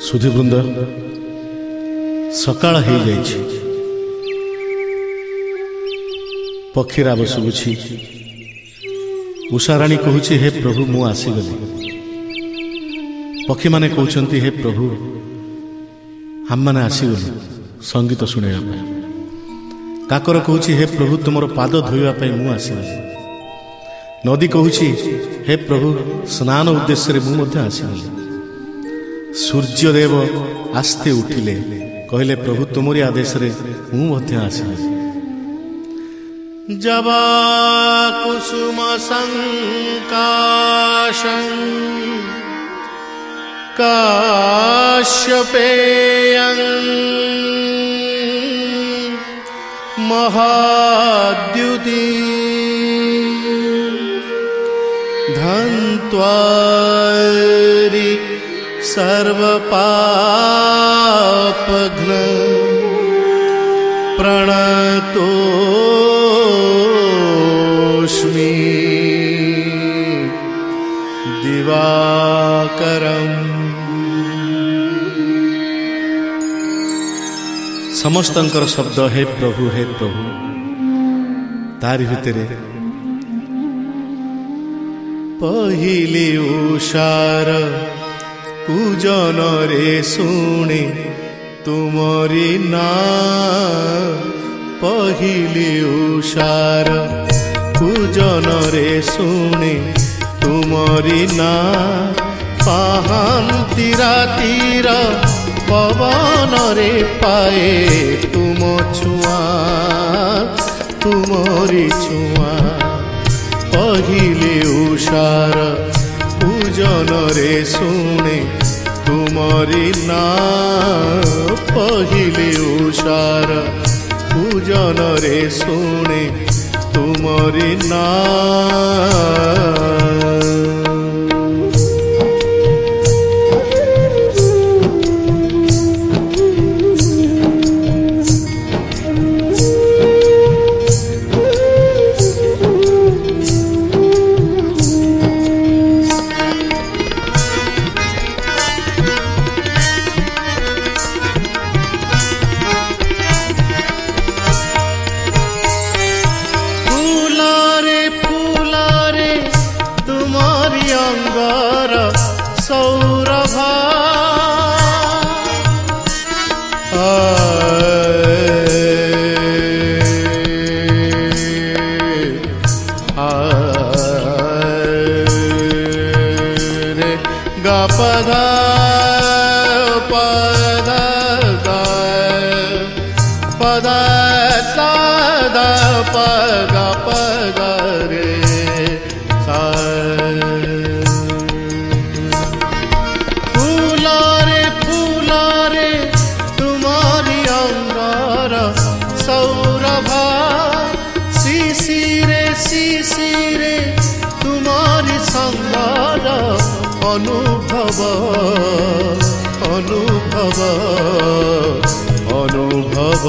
सुधीवृंद सकाळ हो जाइछि, पक्षी राव शुभुछि। उषाराणी कहूछि हे प्रभु मु आसीगली। पक्षी माने कहउछन्ति हे प्रभु हम माने आसीगली संगीत शुणिया। काकर कहूछि हे प्रभु तुमर पाद धोइबा पई मु आसीगली। नदी कहूछि हे प्रभु स्नान उद्देश्य रे मु मध्य आसीगली। सूर्यदेव आस्ते उठिले, कहले प्रभु तुमरी आदेश रे मु मध्य आसीगली। जबा कुसुम संकाशं काश्यपेयं महाद्युति धन्त्वारि सर्वपापघ्न प्रणतोऽस्मि दिवाकरम्। समस्तंकर शब्द हे प्रभु हे प्रभु। तारि भितरे पहिले उषार पूजन रे शुणे तुमरी ना। पहिले उषार पूजन रे शुणे तुमरी ना। पाहांती रातिर पवन रे पाए तुम छुआ तुमरी छुआ। पहिले उषार पूजन रे शुणे तुमरी ना। पहिले उषार पूजन रे शुणे तुमरी ना। सौरभा रे गा पधा पधा पधा साधा पगा पगा रे सा। सौरभा शिशिरे शिशिरे तुम्हारी संगार अनुभव अनुभव अनुभव।